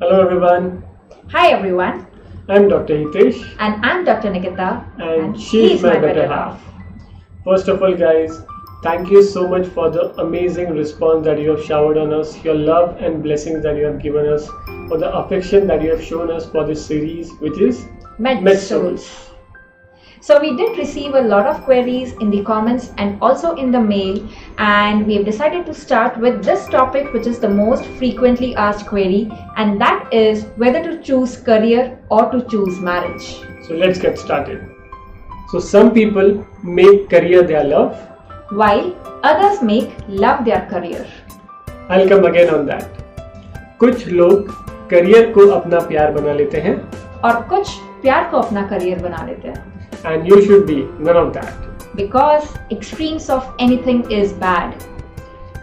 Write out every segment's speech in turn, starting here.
Hello everyone, Hi everyone, I'm Dr. Hitesh and I'm Dr. Nikita, and she's my better half. First of all guys, thank you so much for the amazing response that you have showered on us, your love and blessings that you have given us, for the affection that you have shown us for this series which is Milestones. So we did receive a lot of queries in the comments and also in the mail, and we have decided to start with this topic, which is the most frequently asked query, and that is whether to choose career or to choose marriage. So let's get started. So some people make career their love. While others make love their career. I'll come again on that. कुछ लोग career को अपना प्यार बना लेते हैं और कुछ प्यार को अपना करियर बना लेते हैं. and you should be none of that. Because extremes of anything is bad.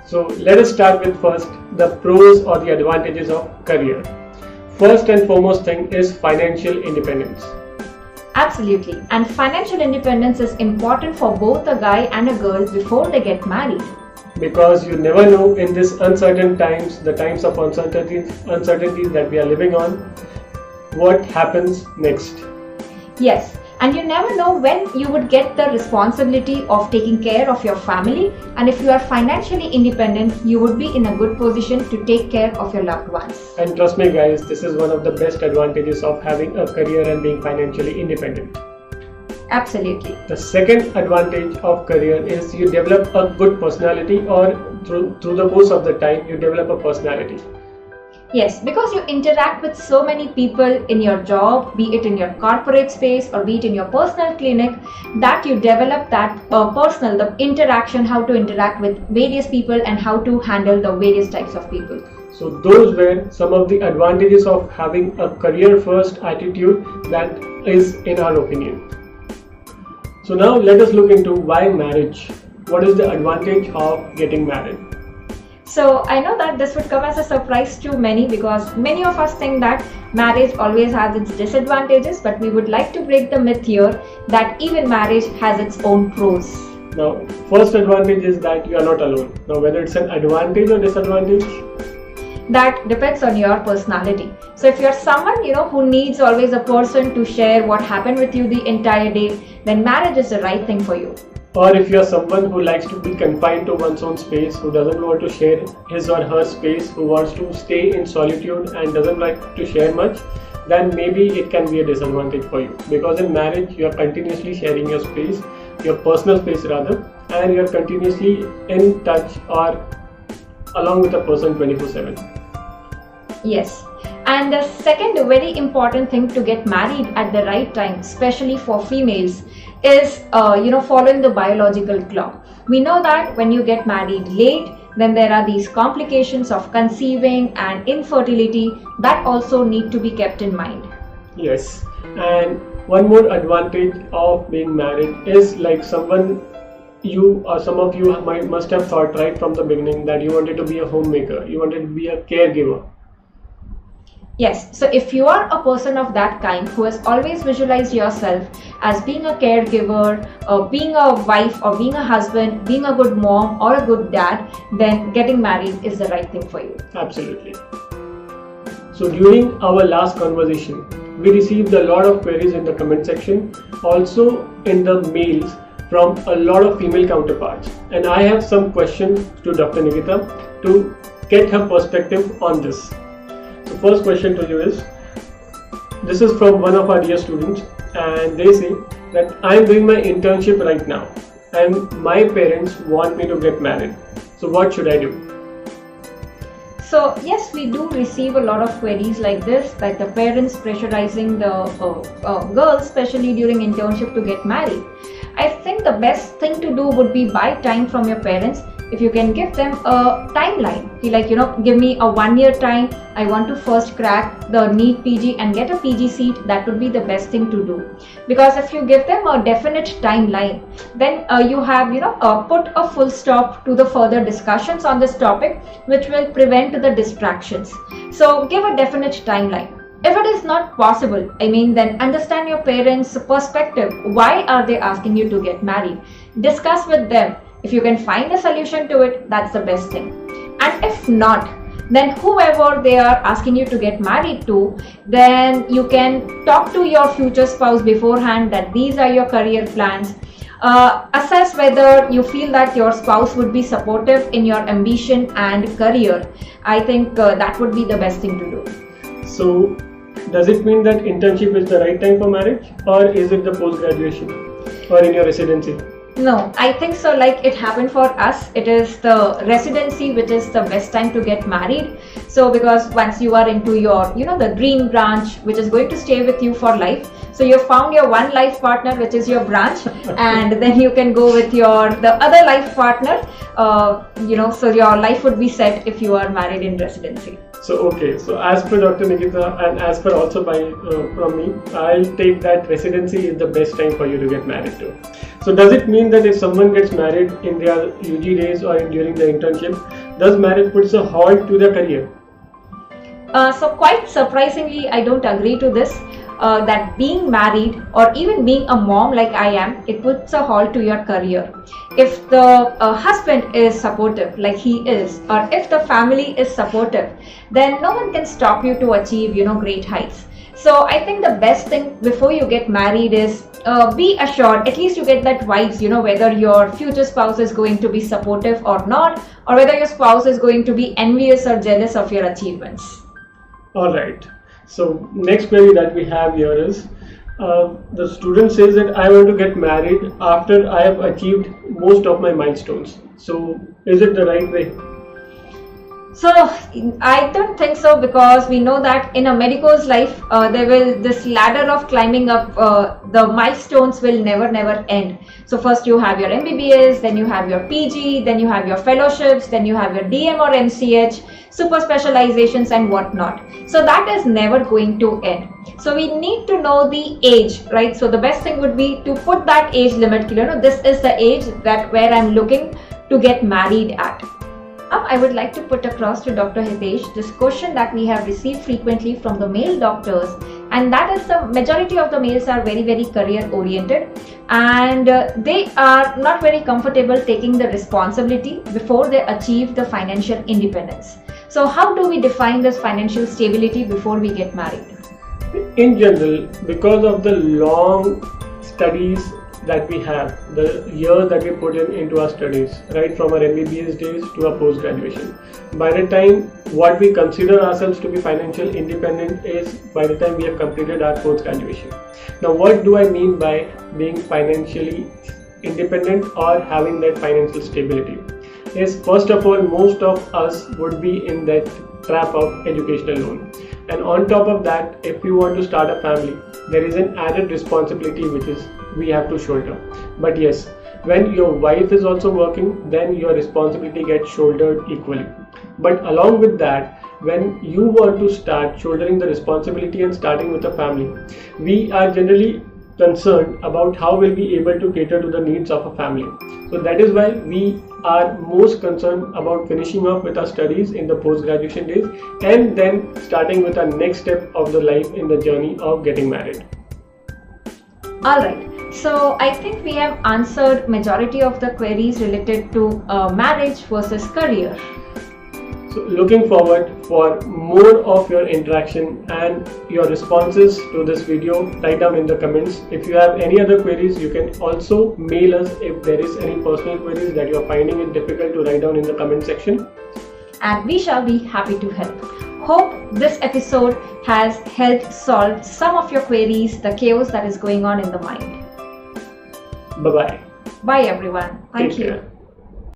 So let us start with first the pros or the advantages of career. First and foremost thing is financial independence. Absolutely, and financial independence is important for both a guy and a girl before they get married. Because you never know in this uncertain times, the times of uncertainties that we are living on, what happens next. Yes, and you never know when you would get the responsibility of taking care of your family, and if you are financially independent, you would be in a good position to take care of your loved ones. And trust me guys, this is one of the best advantages of having a career and being financially independent. Absolutely. The second advantage of career is you develop a good personality, or through the course of the time you develop a personality. Yes, because you interact with so many people in your job, be it in your corporate space or be it in your personal clinic, that you develop that the interaction, how to interact with various people and how to handle the various types of people. So those were some of the advantages of having a career first attitude, that is in our opinion. So now let us look into why marriage. What is the advantage of getting married? So I know that this would come as a surprise to many, because many of us think that marriage always has its disadvantages, but we would like to break the myth here that even marriage has its own pros. Now, first advantage is that you are not alone. Now, whether it's an advantage or disadvantage, that depends on your personality. So if you're someone who needs always a person to share what happened with you the entire day, then marriage is the right thing for you. or if you're someone who likes to be confined to one's own space, who doesn't want to share his or her space, who wants to stay in solitude and doesn't like to share much, then maybe it can be a disadvantage for you, because in marriage you are continuously sharing your space, your personal space rather, and you are continuously in touch or along with a person 24/7. Yes. And the second very important thing to get married at the right time, especially for females, is following the biological clock. We know that when you get married late, then there are these complications of conceiving and infertility that also need to be kept in mind. Yes, and one more advantage of being married is, like, some of you must have thought right from the beginning that you wanted to be a homemaker, you wanted to be a caregiver. Yes, so if you are a person of that kind who has always visualized yourself as being a caregiver, being a wife or being a husband, being a good mom or a good dad, then getting married is the right thing for you. Absolutely. So during our last conversation, we received a lot of queries in the comment section, also in the mails from a lot of female counterparts, and I have some questions to Dr. Nikita to get her perspective on this. So first question to you is, this is from one of our dear students, and they say that I am doing my internship right now and my parents want me to get married. So what should I do? So yes, we do receive a lot of queries like this, like the parents pressurizing the girls, especially during internship, to get married. I think the best thing to do would be buy time from your parents. If you can give them a timeline, give me a 1 year time, I want to first crack the NEET PG and get a PG seat, that would be the best thing to do. Because if you give them a definite timeline, then you have put a full stop to the further discussions on this topic, which will prevent the distractions. So give a definite timeline. If it is not possible, then understand your parents' perspective. Why are they asking you to get married? Discuss with them. If you can find a solution to it, that's the best thing. And if not, then whoever they are asking you to get married to, then you can talk to your future spouse beforehand that these are your career plans. Assess whether you feel that your spouse would be supportive in your ambition and career. I think that would be the best thing to do. So, does it mean that internship is the right time for marriage, or is it the post-graduation or in your residency? No, I think so. Like it happened for us, it is the residency which is the best time to get married. So because once you are into your, the dream branch which is going to stay with you for life. So you found your one life partner which is your branch, and then you can go with the other life partner. So your life would be set if you are married in residency. So as per Dr. Nikita and as per also from me, I'll take that residency is the best time for you to get married to. So does it mean that if someone gets married in their UG days or during the internship, does marriage puts a halt to their career? So quite surprisingly, I don't agree to this. That being married or even being a mom like I am, it puts a halt to your career. If the husband is supportive like he is, or if the family is supportive, then no one can stop you to achieve great heights. So I think the best thing before you get married is be assured, at least you get that vibes, whether your future spouse is going to be supportive or not, or whether your spouse is going to be envious or jealous of your achievements. Alright. So next query that we have here is, the student says that I want to get married after I have achieved most of my milestones. So is it the right way? So I don't think so, because we know that in a medico's life, this ladder of climbing up, the milestones will never end. So first you have your MBBS, then you have your PG, then you have your fellowships, then you have your DM or MCH, super specializations and whatnot. So that is never going to end. So we need to know the age, right? So the best thing would be to put that age limit. This is the age where I'm looking to get married at. I would like to put across to Dr. Hitesh this question that we have received frequently from the male doctors, and that is the majority of the males are very career oriented, and they are not very comfortable taking the responsibility before they achieve the financial independence. So how do we define this financial stability before we get married? In general, because of the long studies that we have, the years that we put into our studies, right from our MBBS days to our post-graduation, by the time what we consider ourselves to be financial independent is by the time we have completed our post-graduation. Now what do I mean by being financially independent or having that financial stability? Is first of all, most of us would be in that trap of educational loan, and on top of that, if you want to start a family, there is an added responsibility which is we have to shoulder. But yes, when your wife is also working, then your responsibility gets shouldered equally. But along with that, when you want to start shouldering the responsibility and starting with a family, we are generally concerned about how we'll be able to cater to the needs of a family. So that is why we are most concerned about finishing off with our studies in the post-graduation days and then starting with our next step of the life in the journey of getting married. Alright, so I think we have answered majority of the queries related to marriage versus career. So looking forward for more of your interaction and your responses to this video. Write down in the comments. If you have any other queries, you can also mail us if there is any personal queries that you are finding it difficult to write down in the comment section. And we shall be happy to help. Hope this episode has helped solve some of your queries, the chaos that is going on in the mind. Bye-bye. Bye everyone. Thank you. Take care.